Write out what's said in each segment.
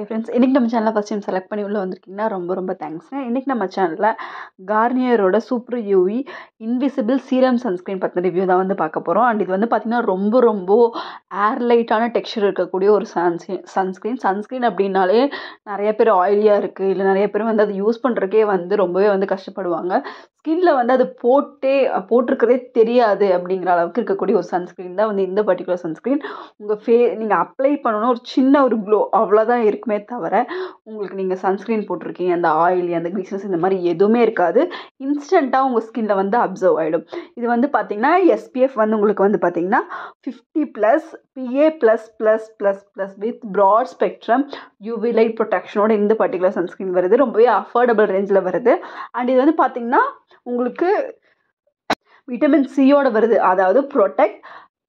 Friends, இன்றைக்கி நம்ம சேனலில் ஃபஸ்ட் டைம் செலக்ட் பண்ணி உள்ளே வந்திருக்கீங்கன்னா ரொம்ப தேங்க்ஸ்ங்க. இன்றைக்கி நம்ம சேனலில் கார்னியரோட super UV invisible serum sunscreen பற்றின ரிவ்யூ தான் வந்து பார்க்க போகிறோம். அண்ட் இது வந்து பார்த்திங்கன்னா ரொம்ப ஏர்லைட்டான டெக்ஸ்சர் இருக்கக்கூடிய ஒரு சன்ஸ்க்ரீன் அப்படின்னாலே நிறைய பேர் ஆயிலியாக இருக்குது, இல்லை நிறைய பேர் வந்து அதை யூஸ் பண்ணுறக்கே வந்து ரொம்பவே வந்து கஷ்டப்படுவாங்க. ஸ்கின்ல வந்து அது போட்டிருக்கிறதே தெரியாது அப்படிங்கிற அளவுக்கு இருக்கக்கூடிய ஒரு சன்ஸ்க்ரீன் தான் வந்து இந்த பர்டிகுலர் சன்ஸ்க்ரீன். உங்கள் நீங்கள் அப்ளை பண்ணணும், ஒரு சின்ன ஒரு க்ளோ அவ்வளோதான் இருக்குமே தவிர உங்களுக்கு நீங்கள் சன்ஸ்க்ரீன் போட்டிருக்கீங்க அந்த ஆயில் அந்த கிரீஸ்னஸ் இந்த மாதிரி எதுவுமே இருக்காது. இன்ஸ்டண்ட்டாக உங்கள் ஸ்கின்ல வந்து அப்சர்வ் ஆகிடும். இது வந்து பார்த்திங்கன்னா SPF வந்து உங்களுக்கு வந்து பார்த்திங்கன்னா 50+ PA++++ with broad spectrum UV light ப்ரொடெக்ஷனோட இந்த பர்டிகுலர் சன்ஸ்க்ரீன் வருது. ரொம்பவே அஃபோர்டபுள் ரேஞ்சில் வருது. அண்ட் இது வந்து பார்த்திங்கன்னா உங்களுக்கு விட்டமின் சியோட வருது. அதாவது ப்ரொடெக்ட்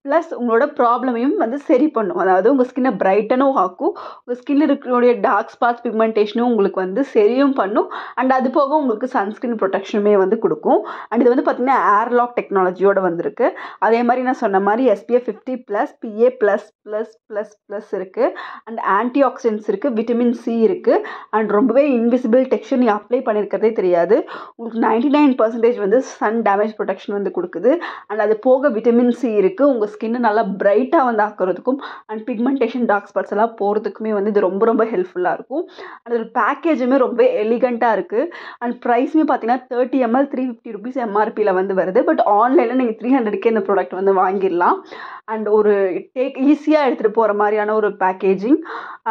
ப்ளஸ் உங்களோட ப்ராப்ளமையும் வந்து சரி பண்ணும். அதாவது உங்கள் ஸ்கின்னை பிரைட்டனும் ஆக்கும், உங்கள் ஸ்கின்னில் இருக்கக்கூடிய டார்க் ஸ்பாட்ஸ் பிக்மெண்டேஷனும் உங்களுக்கு வந்து சரியும் பண்ணும். அண்ட் அது போக உங்களுக்கு சன்ஸ்க்ரீன் ப்ரொடெக்ஷனுமே வந்து கொடுக்கும். அண்ட் இது வந்து பார்த்திங்கன்னா ஏர்லாக் டெக்னாலஜியோடு வந்திருக்கு. அதே மாதிரி நான் சொன்ன மாதிரி SPF 50+ PA++++ இருக்குது. அண்ட் ஆன்டி ஆக்சிடென்ட்ஸ் இருக்குது, விட்டமின் சி இருக்குது. அண்ட் ரொம்பவே இன்விசிபிள் டெக்ஸ்சர், நீங்கள் அப்ளை பண்ணியிருக்கிறதே தெரியாது. உங்களுக்கு 99% வந்து சன் டேமேஜ் ப்ரொடெக்ஷன் வந்து கொடுக்குது. அண்ட் அது போக விட்டமின் சி இருக்குது. உங்கள் ஸ்கின்னு நல்லா பிரைட்டாக வந்து ஆக்கிறதுக்கும் அண்ட் பிக்மெண்டேஷன் டார்க் ஸ்பாட்ஸ் எல்லாம் போகிறதுக்குமே வந்து இது ரொம்ப ஹெல்ப்ஃபுல்லாக இருக்கும். அண்ட் ஒரு பேக்கேஜுமே ரொம்ப எலிகண்ட்டாக இருக்குது. அண்ட் ப்ரைஸுமே பார்த்தீங்கன்னா 30 ml 350 rupees MRPயில் வந்து வருது. பட் ஆன்லைனில் நீங்கள் 300க்கே இந்த ப்ராடக்ட் வந்து வாங்கிடலாம். அண்ட் ஒரு ஈஸியாக எடுத்துகிட்டு போகிற மாதிரியான ஒரு பேக்கேஜிங்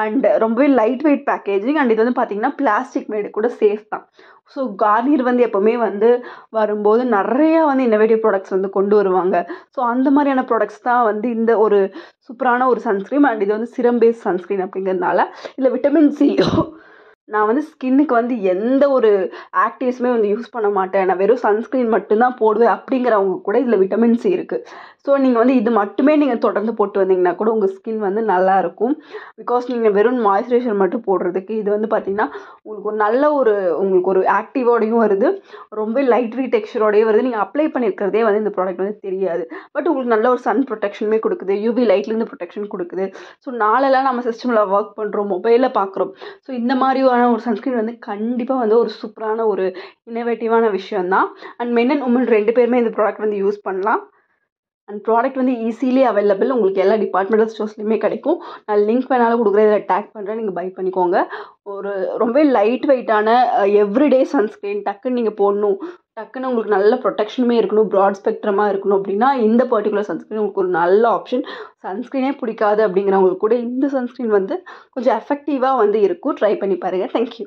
அண்ட் ரொம்பவே லைட் வெயிட் பேக்கேஜிங். அண்ட் இது வந்து பார்த்திங்கன்னா பிளாஸ்டிக் மேடு கூட சேஃப் தான். ஸோ கார்னியர் வந்து எப்போவுமே வந்து வரும்போது நிறையா வந்து இன்னோவேட்டிவ் ப்ராடக்ட்ஸ் வந்து கொண்டு வருவாங்க. ஸோ அந்த மாதிரியான ப்ராடக்ட்ஸ் தான் வந்து இந்த ஒரு சூப்பரான ஒரு சன்ஸ்க்ரீன். அண்ட் இது வந்து சிரம் பேஸ்ட் சன்ஸ்க்ரீன் அப்படிங்கிறதுனால இதில் விட்டமின் சி நான் வந்து ஸ்கின்னுக்கு வந்து எந்த ஒரு ஆக்டிவ்ஸுமே வந்து யூஸ் பண்ண மாட்டேன், நான் வெறும் சன்ஸ்க்ரீன் மட்டும்தான் போடுவேன் அப்படிங்கிறவங்க கூட இதில் விட்டமின் சி இருக்குது. ஸோ நீங்கள் வந்து இது மட்டுமே நீங்கள் தொடர்ந்து போட்டு வந்தீங்கன்னா கூட உங்கள் ஸ்கின் வந்து நல்லாயிருக்கும். பிகாஸ் நீங்கள் வெறும் மாய்ஸ்சரைசர் மட்டும் போடுறதுக்கு இது வந்து பார்த்திங்கன்னா உங்களுக்கு ஒரு நல்ல உங்களுக்கு ஒரு ஆக்டிவோடையும் வருது, ரொம்ப லைட் வெயிட் டெக்ஸ்சரோடையும் வருது. நீங்கள் அப்ளை பண்ணியிருக்கிறதே வந்து இந்த ப்ராடக்ட் வந்து தெரியாது. பட் உங்களுக்கு நல்ல ஒரு சன் ப்ரொடெக்ஷனுமே கொடுக்குது, யூவி லைட்லேருந்து ப்ரொடெக்ஷன் கொடுக்குது. ஸோ நாளெல்லாம் நம்ம சிஸ்டமில் ஒர்க் பண்ணுறோம், மொபைலில் பார்க்குறோம். ஸோ இந்த மாதிரியான ஒரு சன்ஸ்க்ரீன் வந்து கண்டிப்பாக வந்து ஒரு சூப்பரான ஒரு இன்னோவேட்டிவான விஷயம்தான். அண்ட் மென் அண்ட் உமன் 2 பேருமே இந்த ப்ராடக்ட் வந்து யூஸ் பண்ணலாம். அண்ட் ப்ராடக்ட் வந்து ஈஸிலி அவைலபிள், உங்களுக்கு எல்லா டிபார்ட்மெண்டல் ஸ்டோர்ஸ்லையுமே கிடைக்கும். நான் லிங்க் வேணாலும் கொடுக்குறேன், இதில் டேக் பண்ணுறேன், நீங்கள் பை பண்ணிக்கோங்க. ஒரு ரொம்ப லைட் வெயிட்டான எவ்ரிடே சன்ஸ்க்ரீன் டக்குன்னு நீங்கள் போடணும், டக்குன்னு உங்களுக்கு நல்ல ப்ரொடெக்ஷனுமே இருக்கணும், ப்ராட் ஸ்பெக்ட்ரமாக இருக்கணும் அப்படின்னா இந்த பர்டிகுலர் சன்ஸ்க்ரீன் உங்களுக்கு ஒரு நல்ல ஆப்ஷன். சன்ஸ்க்ரீனே பிடிக்காது அப்படிங்கிறவங்களுக்கு கூட இந்த சன்ஸ்க்ரீன் வந்து கொஞ்சம் எஃபெக்டிவாக வந்து இருக்கும். ட்ரை பண்ணி பாருங்கள். தேங்க்யூ.